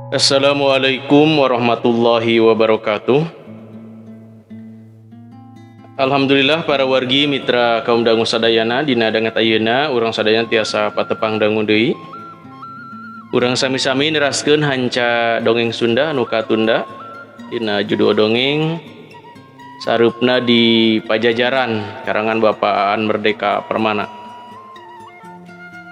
Assalamualaikum warahmatullahi wabarakatuh. Alhamdulillah para wargi mitra kaum dangu sadayana dina dangat ayeuna urang sadayana tiasa patepang dangu deui. Urang sami-sami neraskeun hanca dongeng Sunda anu katunda dina judul dongeng Sarupna di Pajajaran karangan Bapak Aan Merdeka Permana.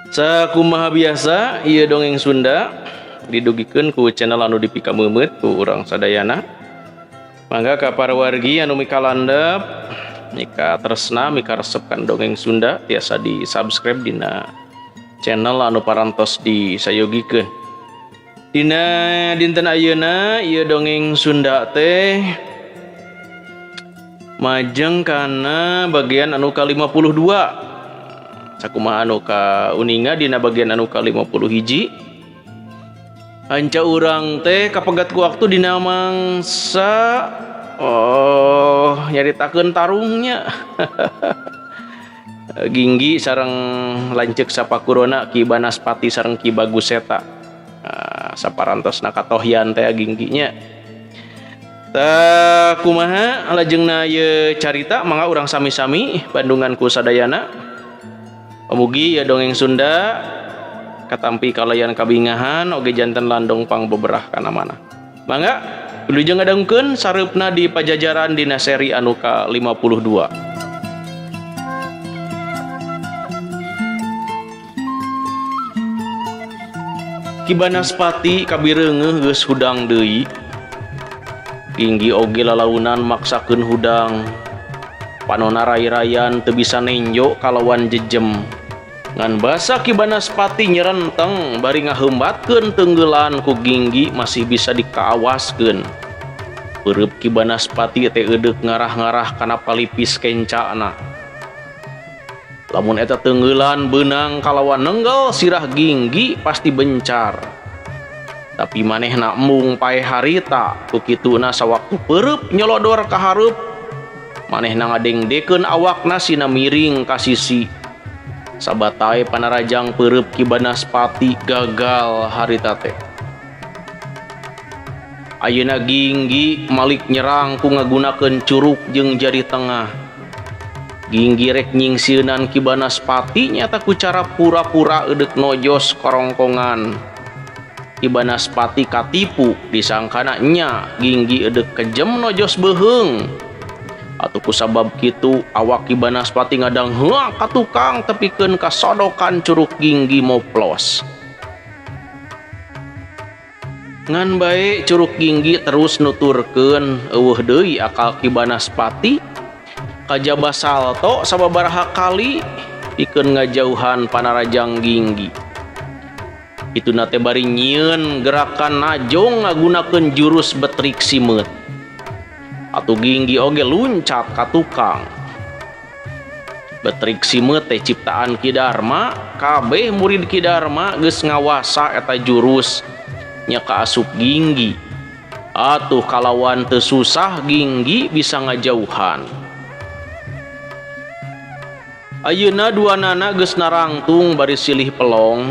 Sakumaha biasa ieu dongeng Sunda didugikeun ku channel anu dipika meumeut ku urang sadayana. Mangga ka para wargi anu mika landep mika tresna mika resepkan dongeng Sunda tiasa di subscribe dina channel anu parantos disayogikeun. Dina dinten ayeuna ieu dongeng Sunda teh majeng kana bagian anu ka-52. Sakumaha anu ka uninga dina bagian anu ka-51. Hanca urang teh kapegat ku waktu dina mangsa nyaritakeun tarungnya. Ginggi sareng lanceuk sapakurona Ki Banaspati sareng Ki Baguseta. Saparantosna katohyan teh gingginya. Tah kumaha lajengna ieu carita mangga urang sami-sami bandunganku sadayana. Mugi ya dongeng Sunda katampi kalayan kabingahan oge janten landong pang beberah kana mana. Mangga wilujeng ngadengkeun Sarupna di Pajajaran dina seri anu ka-52. Ki Banaspati kabireungeuh geus hudang deui. Ginggi oge lalaunan maksakeun hudang. Panonna rai-rayan teu bisa nenjo kalawan jejem. Ngan basa Ki Banaspati nyerenteng bari ngaheumbatkeun teunggelan ku Ginggi masih bisa dikaawaskeun. Peureub Ki Banaspati teh eudeuk ngarah-ngarah kana palipis kencana. Lamun eta teunggelan beunang kalawan nenggel sirah Ginggi pasti bencar. Tapi manehna embung pae harita ku kituna sawaktu peureub nyolodor ka hareup manehna ngadengdekeun awakna sina miring ka sisi. Sabatae panarajang peureub Ki Banaspati gagal harita teh. Ayeuna Ginggi malik nyerang ku ngagunakeun curug jeung jari tengah. Ginggi rek nyingsieunan Ki Banaspati nyata ku cara pura-pura eudeuk nojos korongkongan. Ki Banaspati katipu disangkana nya Ginggi eudeuk kejem nojos beuheung. Atuh kusabab kitu awak Ki Banaspati ngadang heuang ka tukang tepikeun ka sodokan curug Ginggi moplos. Ngan bae curug Ginggi terus nuturkeun eueuh deui akal Ki Banaspati kajaba salto sababaraha kali pikeun ngajauhan panarajang Ginggi. Ituna teh bari nyieun gerakan najong ngagunakeun jurus betrik simeut. Atuh Ginggi oge luncat ka tukang. Betrik simeut teh ciptaan Ki Darma, kabeh murid Ki Darma geus ngawasa eta jurus nya kaasup Ginggi. Atuh kalawan teu susah Ginggi bisa ngajauhan. Ayeuna duanana geus narangtung bari silih pelong.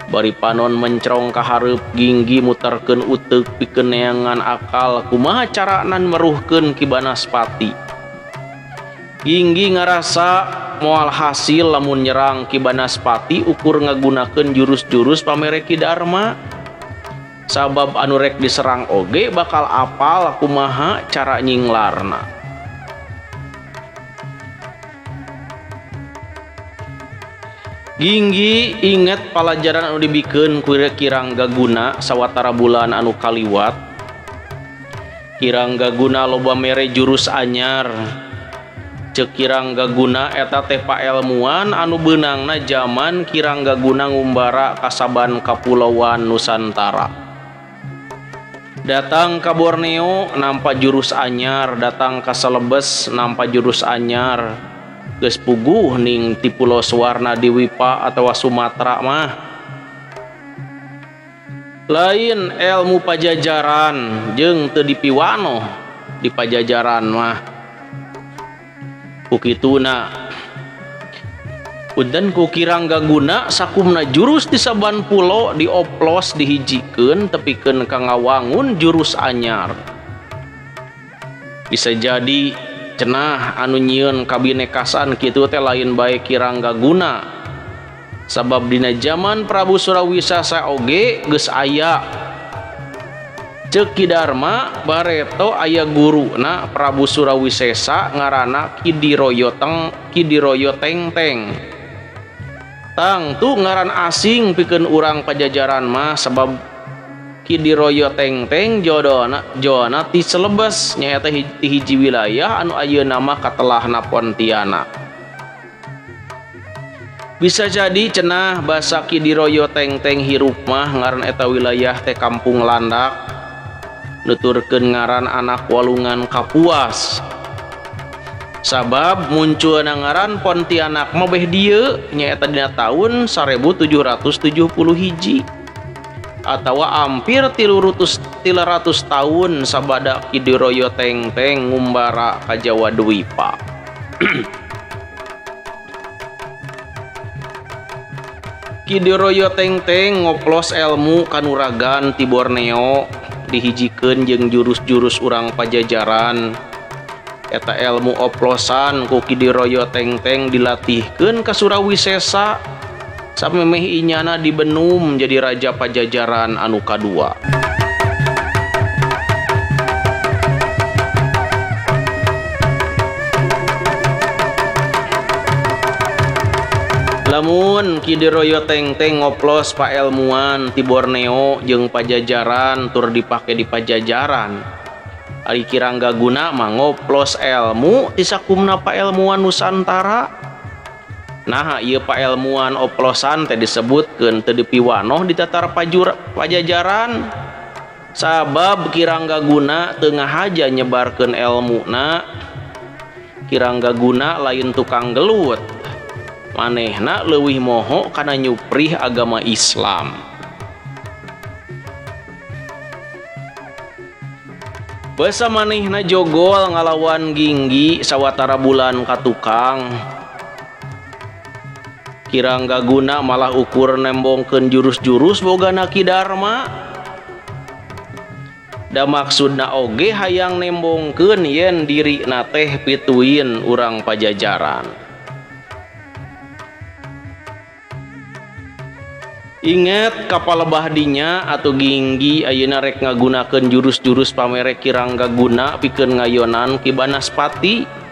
Bari panon mencrong ka hareup Ginggi muterkeun uteuk pikeun neangan akal kumaha carana meruhkeun Ki Banaspati. Ginggi ngarasa moal hasil lamun nyerang Ki Banaspati ukur ngagunakeun jurus-jurus pamere Ki Darma. Sabab anu rek diserang oge bakal apal kumaha cara nyinglarna. Ginggi inget palajaran anu dibikeun ku Kiranggaguna sawatara bulan anu kaliwat. Kiranggaguna loba mere jurus anyar. Ceuk Kiranggaguna eta teh paelmuan anu beunangna zaman Kiranggaguna ngumbara ka saban kapulauan Nusantara. Datang ka Borneo nampa jurus anyar, datang ka Celebes nampa jurus anyar. Geus puguh ning ti Pulau Suwarna di Wipa atawa Sumatera mah. Lain ilmu Pajajaran jeung teu dipiwanoh di Pajajaran mah. Kukituna Punten ku Kirangga Guna sakumna jurus di saban pulo dioplos dihijikeun tepikeun ka ngawangun jurus anyar. Bisa jadi cenah anu nyieun kabinekasan kitu teh lain bae Kirangga Guna. Sabab dina zaman Prabu Surawisasa oge geus aya ceuk Ki Darma bareto aya guruna Prabu Surawisesa ngaranna Kidiroyo Tengteng. Tang tu ngaran asing pikeun urang Pajajaran mah sabab Kidiroyo Tengteng joana ti Celebes nyaeta ti hiji wilayah anu ayeuna mah katelahna Pontianak. Bisa jadi cenah basa Kidiroyo Tengteng hirup mah ngaran eta wilayah teh Kampung Landak, nuturkeun ngaran anak walungan Kapuas. Sabab munculna ngaran Pontianak mah beh dieu nyaeta dina taun 1771 atawa hampir 300 tahun sabada Kidiroyo Tengteng ngumbara ka Jawa Dwipa. Kidiroyo Tengteng ngoplos ilmu kanuragan ti Borneo dihijikeun jeung jurus-jurus urang Pajajaran. Eta ilmu oplosan ku Kidiroyo Tengteng dilatihkeun ka Surawisesa samemeh inyana dibenum jadi raja Pajajaran anu kadua. Lamun Kidiroyo Tengteng ngoplos paelmuan ti Borneo jeung Pajajaran tur dipake di Pajajaran, ari Kirangga Guna mah ngoplos ilmu ti sakumna paelmuan Nusantara. Nah ieu paelmuan oplosan teh disebutkeun teu dipiwanoh di tatar Pajajaran sabab Kirangga Guna teu ngahaja nyebarkeun elmuna. Kirangga Guna lain tukang gelut, manehna leuwih moho kana nyuprih agama Islam. Basa manehna jogol ngalawan Ginggi sawatara bulan ka tukang. Kirangga Guna malah ukur nembongkeun jurus-jurus bogana Ki Darma. Da maksudna oge hayang nembongkeun yen dirina teh pituin urang Pajajaran. Ingat kapalebah dinya atau Ginggi ayeuna rek ngagunakeun jurus-jurus pamere Kirangga Guna pikeun ngayonan Ki Banaspati.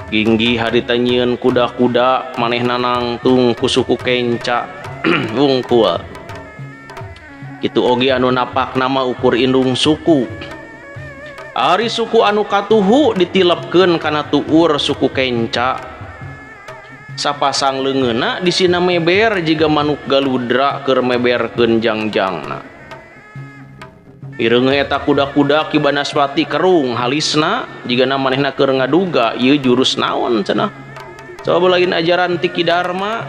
Ginggi harita nyieun kuda-kuda manehna nangtung ku suku Kenca wungkul. Kitu oge anu napak nama ukur indung suku. Ari suku anu katuhu ditilepkeun kana tuur suku Kenca. Sapasang leungeuna disina meber jiga manuk galudra keur meberkeun jangjangna. Ireung eta kuda-kuda Ki Banaspati kerung halisna jigana manehna keur ngaduga ieu jurus naon cenah. Coba lain ajaran ti Ki Darma.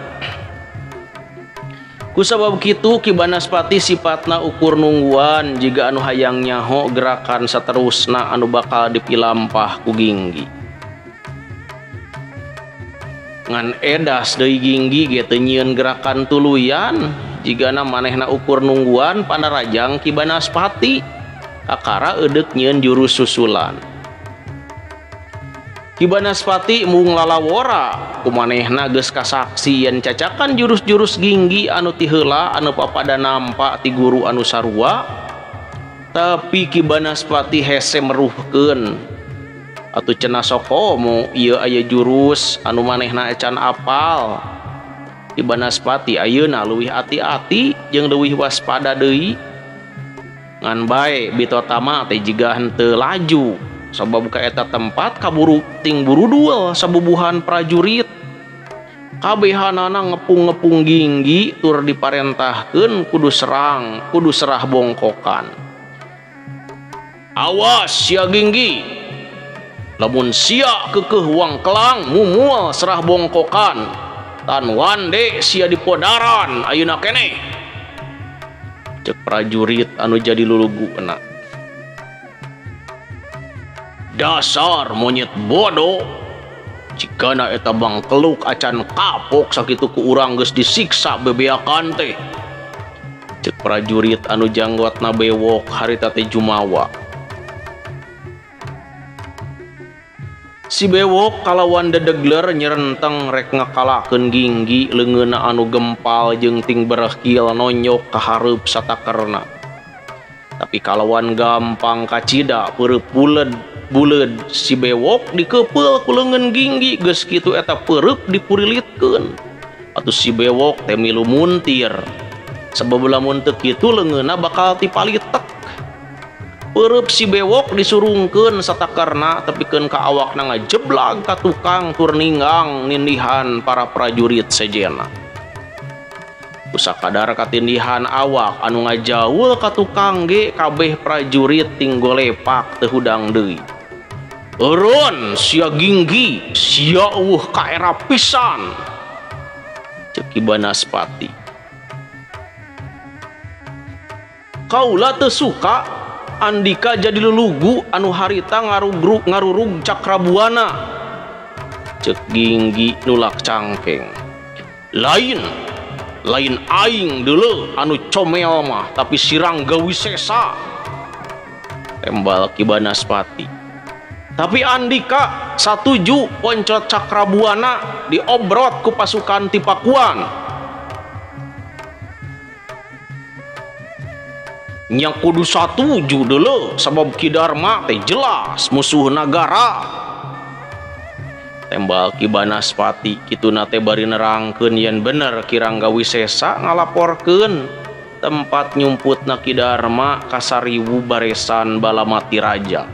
Kusabab kitu Ki Banaspati sipatna ukur nungguan jiga anu hayang nyaho gerakan saterusna anu bakal dipilampah ku Ginggi. Ngan edas deui Ginggi ge teu nyieun gerakan tuluyan jigana manehna ukur nungguan panarajang Ki Banaspati akara eudeup nyieun jurus susulan. Ki Banaspati mung lalawora kumanehna geus kasaksi yen cacakan jurus-jurus Ginggi anu ti heula anu papada nampa ti guru anu sarua, tapi Ki Banaspati hese meruhkeun atuh cenah sokomo ieu aya jurus anu manehna ecan apal. Ki Banaspati ayeuna leuwih ati-ati jeung leuwih waspada deui. Ngan bae bitotama teh jiga henteu laju sabab ka eta tempat kaburu ting buru duel sabubuhan prajurit. Kabehanana ngepung-ngepung Ginggi tur diparentahkeun kudu serah bongkokan. Awas sia Ginggi, lamun sia keukeuh wangkelang mumual serah bongkokan tan wande sia dipodaran ayeuna keneh, cek prajurit anu jadi luluguna. Dasar monyet bodoh, Cikana eta bangkeluk acan kapok sakitu ku urang geus disiksa bebeakan teh. Cek prajurit anu janggotna bewok harita teh jumawa. Si bewok kalawan dedegler nyerenteng rek ngakalakeun Ginggi leungeunna anu gempal jeung ting berehkil nonyok ka hareup satakerna. Tapi kalawan gampang kacida peureup buleud si bewok dikepeul ku leungeun Ginggi geus kitu eta peureup dipurilitkeun. Atuh si bewok teh milu muntir. Sabab lamun teu kitu leungeunna bakal tipalitek. Peureup si bewok disurungkeun satakarna tepikeun ka awakna ngajeblag ka tukang tur ninggang nindihan para prajurit sejenna. Usakadar katindihan awak anu ngajaul ka tukang ge kabeh prajurit ting golepak teu hudang deui. Eureun sia Ginggi, sia eueuh kaera pisan. Ceuk Ki Banaspati. Kaula teu suka Andika jadi lulugu anu harita ngarurug cakrabuana. Cek Ginggi nulak cangkeng. Lain aing deuleu anu comel mah tapi sirang gawisesa. Tembal Ki Banaspati. Tapi Andika satuju poncot cakrabuana diobrot ku pasukan ti Pakuan. Nya kudu satuju deuleu sabab Ki Darma teh jelas musuh nagara. Tembal Ki Banaspati kituna teh bari nerangkeun yen bener kirang gawisesa ngalaporkeun tempat nyumputna Ki Darma ka sariwu baresan Balamati Raja.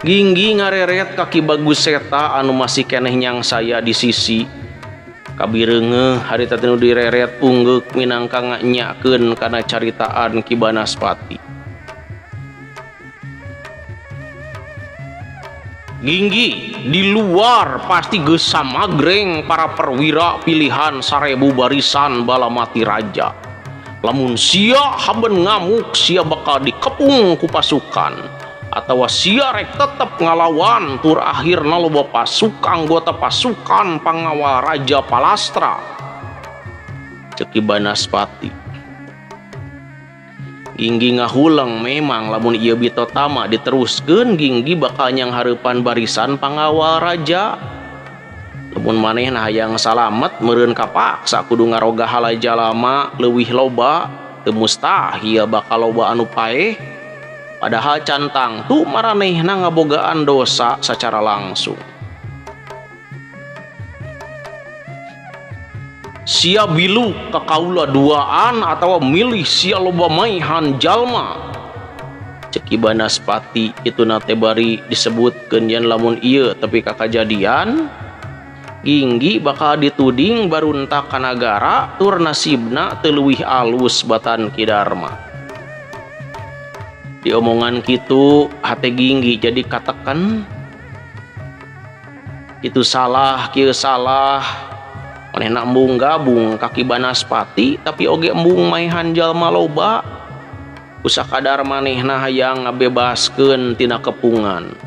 Ginggi ngareret ka Ki Baguseta anu masih keneh nyang saya di sisi. Kabireungeuh harita teh direret ungeuk minangka nganyakeun kana caritaan Ki Banaspati. Ginggi di luar pasti geus samagreng para perwira pilihan 1000 barisan Balamati Raja. Lamun sia haben ngamuk sia bakal dikepung ku pasukan. Atawa sia rek tetep ngalawan tur akhirna loba anggota pasukan pangawal Raja Palastra. Ceuk Ki Banaspati. Ginggi ngahulang memang lamun ieu bitotama diteruskeun Ginggi bakal nyang hareupan barisan pangawal raja. Lamun manehna hayang salamet meureun kapaksa kudu ngaroga halaja lama leuwih loba teu mustahil bakal loba anu paeh. Padahal cantang tu maranehna ngabogaan dosa secara langsung. Sia bilu ka kaula duaan atawa milih sia loba maihan jalma. Ceuk Ki Banaspati ituna teh bari disebutkeun yen lamun ieu tapi ka kajadian Ginggi bakal dituding baruntak ka nagara tur nasibna teu leuwih alus batan Ki Darma. Di omongan kitu hate Ginggi jadi katekan. Itu salah, kieu salah. Manehna embung gabung ka Ki Banaspati tapi oge embung maihan jalma loba. Usakadar manehna hayang ngabebaskeun tina kepungan.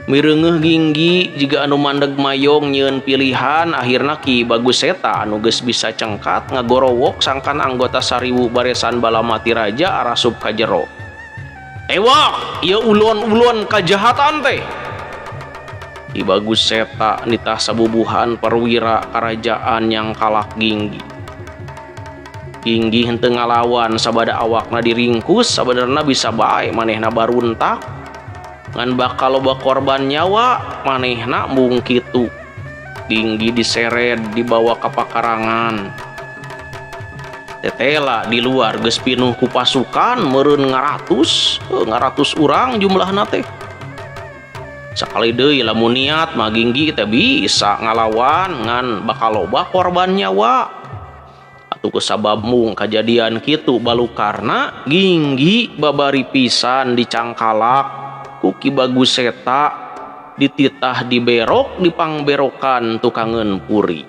Mireungeuh Ginggi jiga anu mandeg mayong nyieun pilihan akhirna Ki Baguseta anu geus bisa cengkat ngagorowok sangkan anggota sariwu baresan Balamati Raja arasup ka jero. Ewak, ieu ulon-ulon kajahatan teh. Ki Baguseta nitah sabubuhan perwira karajaan yang kalak Ginggi. Ginggi henteu ngalawan sabada awakna diringkus sabenerna bisa bae manehna baruntak. Ngan bakal loba korban nyawa manehna mung kitu. Ginggi diseret dibawa ka pakarangan. Tetela di luar geus pinuh ku pasukan meureun ngaratus urang jumlahna teh. Sakali deui lamun niat mah Ginggi teh bisa ngalawan ngan bakal loba korban nyawa. Atuh kusabab mung kajadian kitu balukarna Ginggi babari pisan dicangkalak ku Ki Baguseta dititah diberok dipangberokan tukangeun puri.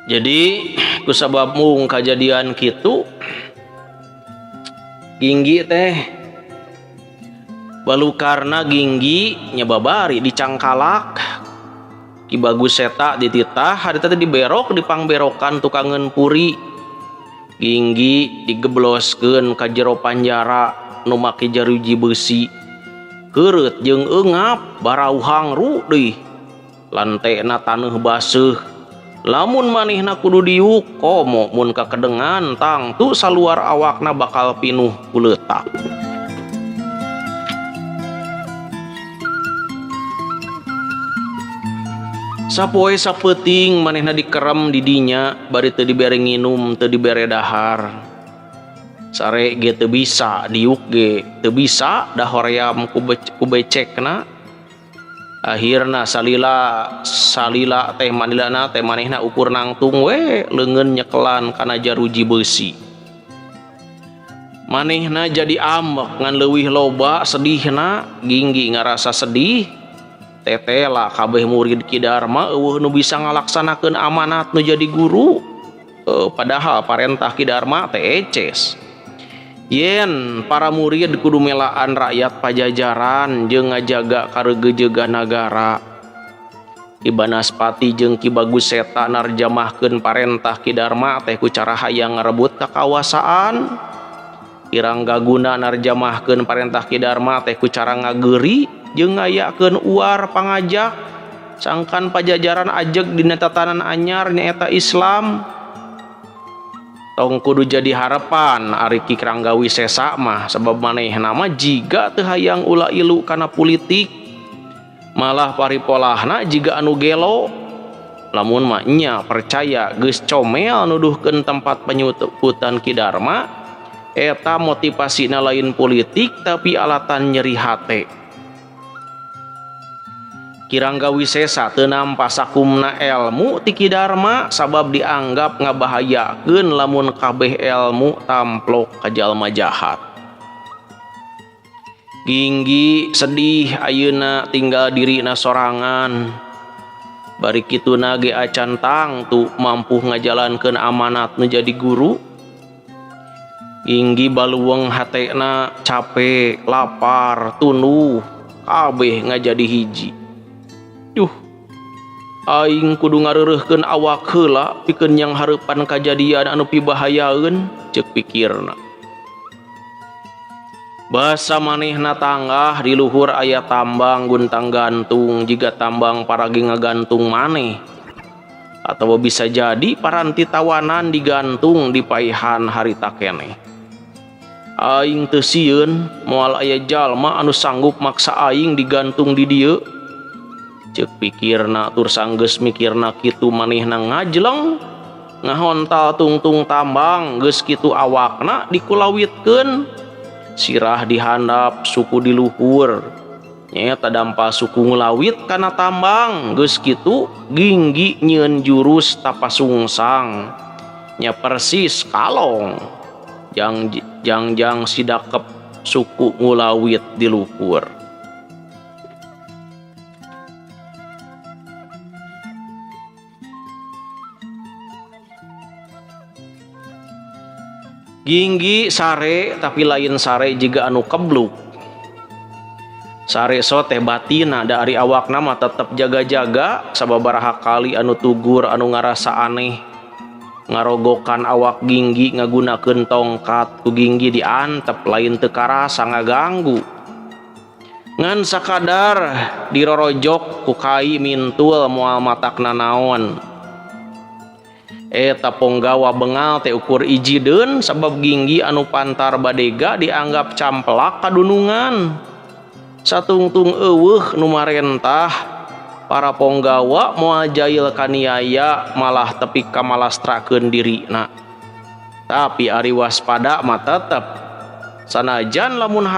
Jadi kusabab mung kajadian kitu Ginggi teh balukarna Ginggi nyebabari dicangkalak. Ki Bagus Seta dititah harita teh diberok di pangberokan tukangan puri. Ginggi digebloskeun ka jero panjara nu make jaruji besi. Keureut jeung eungap barauhang ru deui. Lantena taneuh baseuh. Lamun manehna kudu diuk komo mun kakedengan tangtu saluar awakna bakal pinuh ku leutak. Sapoe sapeuting manehna dikerem di dinya bari teu dibere nginum teu dibere dahar. Sare ge teu bisa diuk ge teu bisa da hoream ku becekna. Akhirna salila teh manilana teh manehna ukur nangtung we leungeun nyekelan kana jaruji beusi. Manehna jadi ambek ngan leuwih loba sedihna. Ginggi ngarasa sedih. Tetela kabeh murid Ki Darma eueuh nu bisa ngalaksanakeun amanat nu jadi guru. Padahal parentah Ki Darma teh eces. Yen para murid kudu melaan rakyat pajajaran jeung ngajaga karegejegan nagara. Ki Banaspati jeung Ki Bagus Seta narjamahkeun parentah Ki Darma teh ku cara hayang ngarebut kakakuasaan. Ki Ranggaguna narjamahkeun parentah Ki Darma teh ku cara ngageuri jeung ngayakeun uar pangajak sangkan pajajaran ajeg dina tatanan anyar nyaeta Islam. Tong kudu jadi harapan ari Ki Ranggawisesa mah sabab manehna mah jiga teu hayang ulah ilu kana politik malah paripolahna jiga anu gelo. Lamun mah nya percaya geus comel nuduhkeun tempat penyuputan Ki Darma eta motivasina lain politik tapi alatan nyeri hate. Ki Ranggawisesa teu nampa sakumna elmu ti Ki Darma sabab dianggap ngabahayakeun lamun kabeh elmu tamplok ka jalma jahat. Ginggi sedih ayeuna tinggal dirina sorangan. Bari kituna ge acan tangtu mampu ngajalankeun amanat nu jadi guru. Ginggi baluweng hatena capek, lapar, tunduh, kabeh ngajadi hiji. Aing kudu ngareureuhkeun awak heula pikeun yang hareupan kajadian anu pibahayaeun ceuk pikirna. Basa manehna tanggah di luhur aya tambang guntang gantung jiga tambang paragi ngagantung maneh. Atawa bisa jadi paranti tawanan digantung di paihan harita keneh. Aing teu sieun moal aya jalma anu sanggup maksa aing digantung di dieu. Ceuk pikirna tur sanggeus mikirna kitu manehna ngajleng ngahontal tungtung tambang geus kitu awakna dikulawitkeun sirah dihandap suku di luhur nyaeta dampal suku ngulawit kana tambang geus kitu Ginggi nyieun jurus tapasungsang nya persis kalong jangjang sidakep suku ngulawit di luhur. Ginggi sare tapi lain sare jiga anu kebluk. Sare so teh batina dari awakna mah tetep jaga-jaga sababaraha kali anu tugur anu ngarasa aneh ngarogokan awak Ginggi ngagunakeun tongkat ku Ginggi diantep lain teu karasa ngaganggu. Ngan sakadar dirorojok ku kai mintul moal matakna naon. Eta ponggawa bengal teh ukur ijideun sabab Ginggi anu pantar badega dianggap camplak kadunungan. Satungtung eueuh nu marentah para ponggawa moal jail kaniaya malah tepi kamalastrakeun dirina. Tapi ari waspada mah tetep sanajan lamun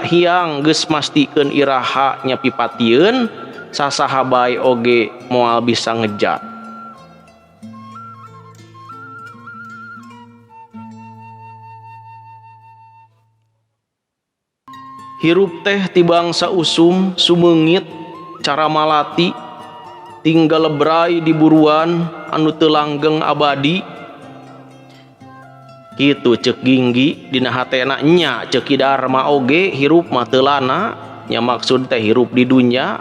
hiang geus mastikeun iraha nya pipatieun sasaha bae oge moal bisa ngejat. Hirup teh ti bangsa usum sumeungit cara malati tinggal lebrai di buruan anu teu langgeng abadi. Kitu cek Ginggi dina hatena nya cek Dharma oge hirup mah teu lana nya maksud teh hirup di dunya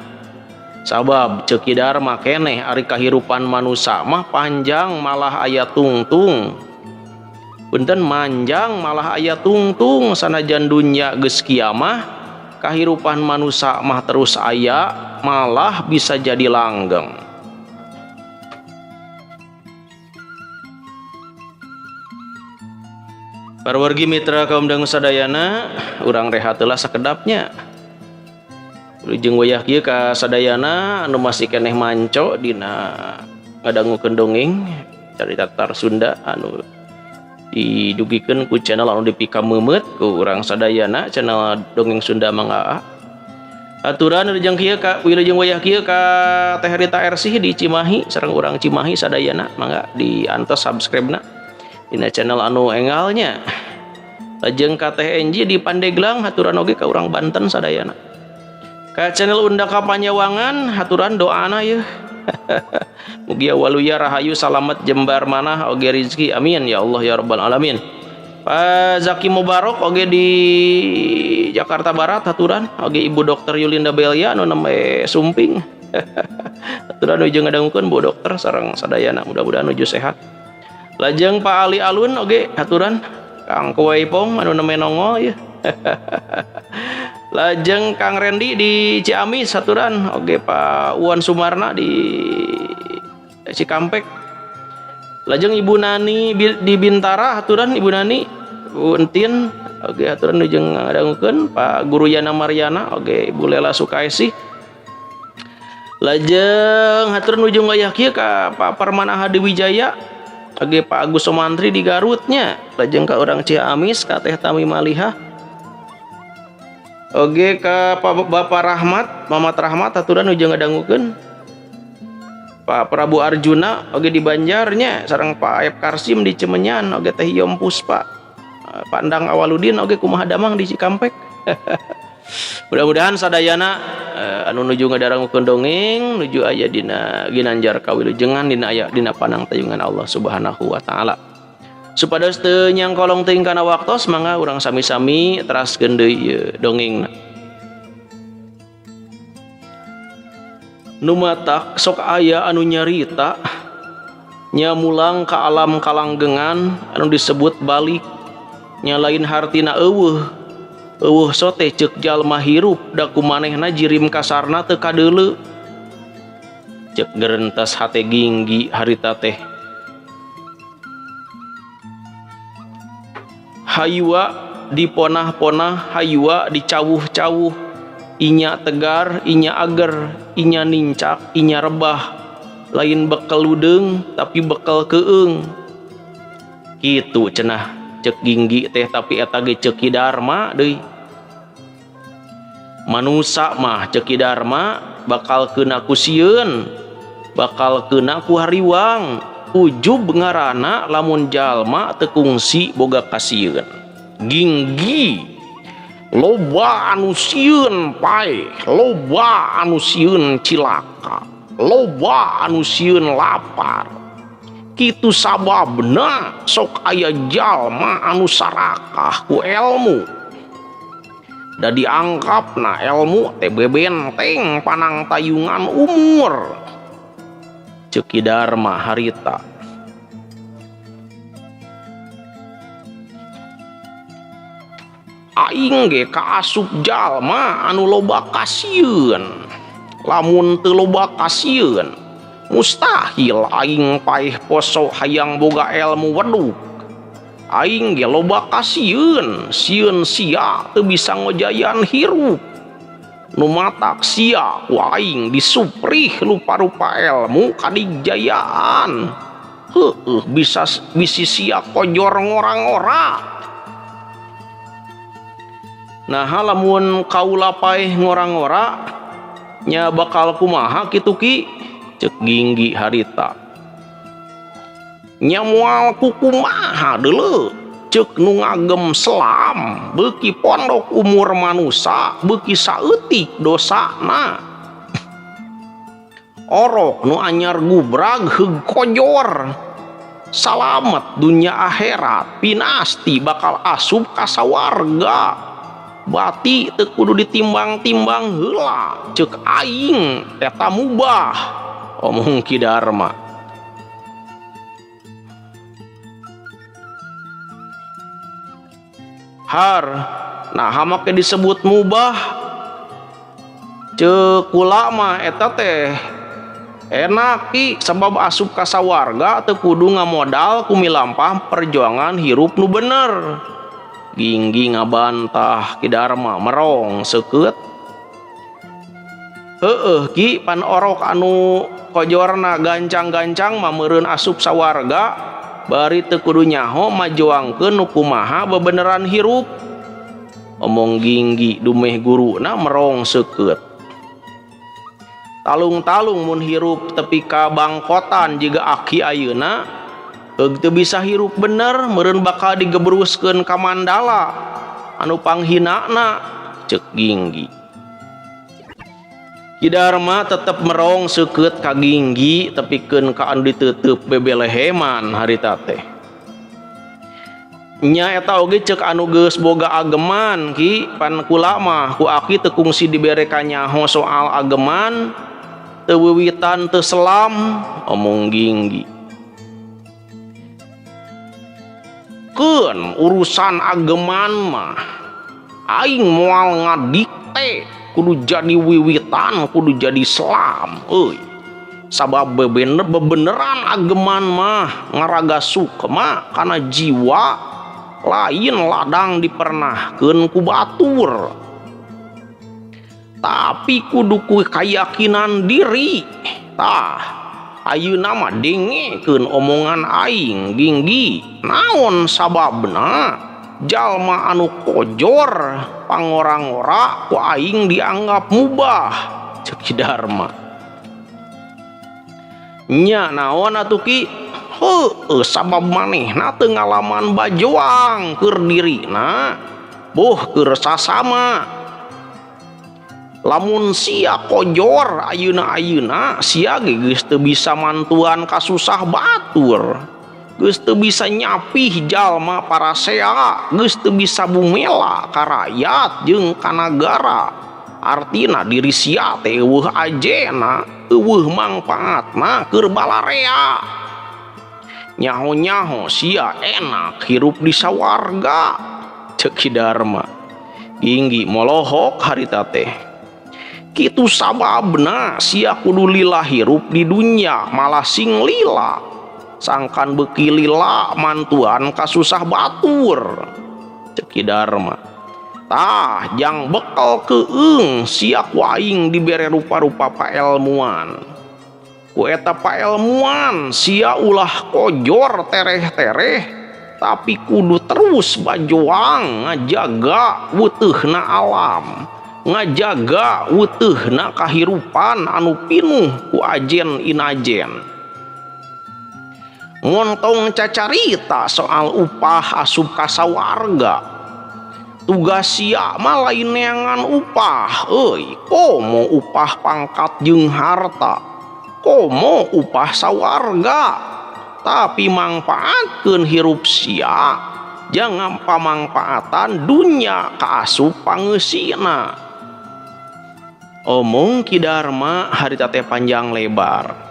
sabab cek Dharma keneh ari kahirupan manusia mah panjang malah aya tungtung punten manjang malah aya tungtung sanajan dunya geus kieu mah kahirupan manusia mah terus aya malah bisa jadi langgeng. Para wargi mitra kaum dangu sadayana urang rehat heula sakedapnya jeung wayah kieu ka sadayana anu masih keneh manco dina ngadangukeun dongeng carita Tar Sunda anu didugikeun ku channel anu dipika meumeut ku urang sadayana channel dongeng Sunda Mangga. Aturan jeung kieu ka wilujeng wayah kieu ka Teh Rita Ersih di Cimahi sareng urang Cimahi sadayana mangga diantos subscribe-na dina channel anu engalnya. Lajeng ka Teh Enji di Pandeglang haturan oge ka urang Banten sadayana. Ka channel Undaka Panyawangan haturan doana yeuh. Mugia waluya rahayu salamet jembar manah oge rezeki amin ya Allah ya rabbal alamin. Pak Zaki Mubarok oge di Jakarta Barat haturan oge Ibu Dokter Yulinda Belia anu nembe sumping. Haturan ujung ngadangukeun Bu Dokter sareng sadayana mudah-mudahan nuju sehat. Lajeng Pak Ali Alun oge haturan Kang Kuwaipong anu nembe nongol ya. Lajeng Kang Rendi di Ciamis haturan oge Pak Uwan Sumarna di Cikampek. Lajeng Ibu Nani di Bintara haturan Ibu Nani Bu Entin oge haturan ujung ngadangukeun Pak Guru Yana Mariana oge Ibu Lela Sukaesih. Lajeng haturan ujung wayah kieu ka Pak Parman Ahadi Wijaya oge Pak Agus Somantri di Garutnya. Lajeng ka urang Ciamis ka Teh Tami Malihah oge ka Pak Bapak Rahmat Mamat Rahmat haturan ujung ngadangukeun Pak Prabu Arjuna oge di Banjarnya sareng Pak Ayep Karsim di Cemenyan oge Teh Yom Puspa Pak Endang Awaludin oge kumaha damang di Cikampek. Mudah-mudahan sadayana anu nuju ngadarangukeun dongeng nuju aya dina ginanjar kawilujengan dina aya dina panang tayungan Allah Subhanahu wa taala. Supados teu nyangkolong teuing kana waktos mangga urang sami-sami teraskeun deui dongengna. Nu matak sok aya anu nyarita nya mulang ka alam kalanggengan anu disebut balik nya lain hartina eueuh sote ceuk jalma hirup da kumanehna jirim kasarna teu kadeuleu ceuk gerentas hate Ginggi harita teh hayua diponah-ponah hayua dicawuh-cawuh inya tegar inya ager inya nincak inya rebah lain bekel ludeung tapi bekel keung kitu cenah cek Ginggi teh tapi eta ge ceki Dharma deui manusa mah ceki Dharma bakal keuna ku sieun bakal keuna ku hariwang ujub ngaranna lamun jalma teu kungsi boga kasieun. Ginggi loba anu sieun pae loba anu sieun cilaka loba anu sieun lapar kitu sababna sok aya jalma anu sarakah ku ilmu da dianggapna ilmu teh bebenteng panang tayungan umur ceuk Dharma harita. Aing ge kaasup jalma anu loba kasieun lamun teu loba kasieun mustahil aing paeh poso hayang boga ilmu wedug. Aing ge loba kasieun sieun sia teu bisa ngojayan hirup nu matak sia ku aing disuprih rupa-rupa ilmu kadigjayaan heueuh bisa bisi sia kojor ngora-ngora. Nah lamun kaula paeh ngora-ngora nya bakal kumaha kitu ki ceuk Ginggi harita nya moal ku kumaha deuleu ceuk nu ngagem selam beuki pondok umur manusa beuki saeutik dosana orok nu anyar gubrag heug kojor salamet dunia akhirat pinasti bakal asup ka sawarga bati teu kudu ditimbang-timbang heula ceuk aing eta mubah omong Ki Darma. Har nah make disebut mubah ceuk kula mah eta teh enak ki sabab asup ka sawarga teu kudu ngamodal kumilampah perjuangan hirup nu bener. Ginggi ngabantah Ki Darma merong seukeut. Heueuh Ki pan orok anu kojorna gancang-gancang mah meureun asup sawarga bari teu kudu nyaho majuangkeun nu kumaha bebeneran hirup. Omong Ginggi dumeh guruna merong seukeut. Talung-talung mun hirup tepi ka bangkotan jiga aki ayeuna teu bisa hirup bener meureun bakal digebruskeun ka mandala anu panghinana ceuk Ginggi. Ki Darma tetep merong seukeut ka Ginggi tepikeun ka anu diteuteub bebeleheman harita teh. Nya eta oge ceuk anu geus boga ageman Ki pan kula mah ku aki teu kungsi dibere kanyaho soal ageman teu wiwitan teu selam omong Ginggi. Keun urusan ageman mah aing moal ngadikte kudu jadi wiwitan kudu jadi selam euy sabab bebeneran ageman mah ngaraga sukma kana jiwa lain ladang dipernahkeun ku batur tapi kudu ku keyakinan diri tah. Ayeuna mah dengekeun omongan aing Ginggi naon sababna jalma anu kojor pangora-ngora ku aing dianggap mubah ceuk Ki Darma. Nya naon atuh Ki? Heueuh sabab manehna teu ngalaman bajuang keur dirina boh keur sasama. Lamun sia kojor ayeuna sia ge geus teu bisa mantuan ka susah batur, geus teu bisa nyapih jalma parasea, geus teu bisa bumela ka rakyat jeung ka nagara. Artina diri sia teh eueuh ajena, eueuh mangpaatna keur balarea. Nyaho-nyaho sia enak hirup di sawarga ceuk Ki Darma. Ginggi molohok harita teh. Kitu sababna sia kudu lila hirup di dunia malah sing lila sangkan beuki lila mantuan ka susah batur ceuk Ki Darma. Tah jang bekal keung sia ku aing dibere rupa-rupa paelmuan ku eta paelmuan sia ulah kojor tereh-tereh tapi kudu terus bajuang ngajaga weuteuna alam ngajaga weuteuna kahirupan anu pinuh ku ajen inajen. Ngontong cacarita soal upah asup ka sawarga tugas sia mah lain neangan upah euy komo upah pangkat jeung harta komo upah sawarga tapi mangpaatkeun hirup sia jangan pamangpaatan dunya kaasup pangeusina. Omong Ki Darma harita teh panjang lebar.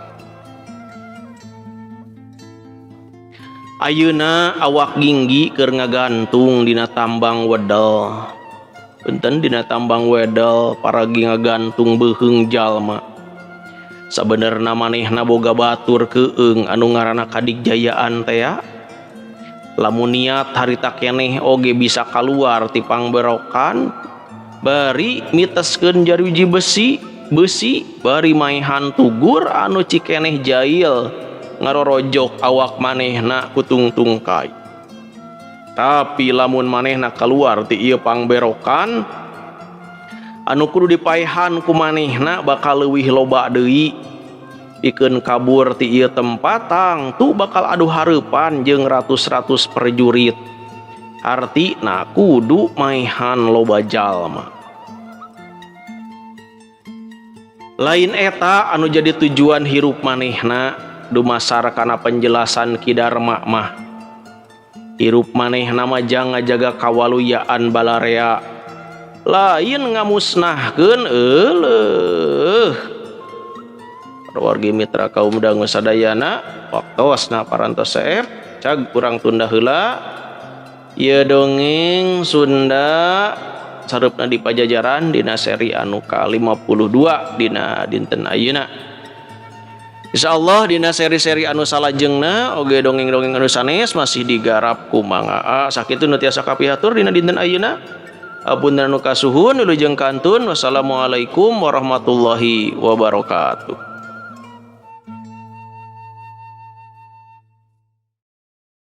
Ayeuna awak Ginggi keur ngagantung dina tambang wedel. Punten dina tambang wedel paragi ngagantung beuheung jalma. Sabenerna manehna boga batur keung anu ngaranna Kadigjayaan teh ya. Lamun niat harita keneh oge bisa kaluar ti pangberokan bari miteskeun jarwiji besi bari maehan tugur anu cikeneh jail ngarorojok awak manehna ku tungtungkai. Tapi lamun manehna keluar ti ieu pangberokan anu kudu dipaehan ku manehna bakal leuwih loba deui pikeun kabur ti ieu tempat tangtu bakal adu hareupan jeung ratus-ratus prajurit. Artina kudu maehan loba jalma. Lain eta anu jadi tujuan hirup manehna dumasar kana penjelasan Kidarma mah hirup maneh nama jang ngajaga kawaluyaan balarea lain ngamusnahkeun wargi mitra kaum dangu sadayana waktosna parantos saeb cag kurang tunda heula ieu dongeng Sunda sareupna di Pajajaran dina seri anu ka-52 dina dinten ayeuna. Insyaallah dina seri-seri anu salajengna oge dongeng-dongeng anu sanes masih digarap ku Mang Aa sakitu nu tiasa kapihatur dina dinten ayeuna. Apunten anu kasuhun wilujeng kantun wassalamualaikum warahmatullahi wabarakatuh.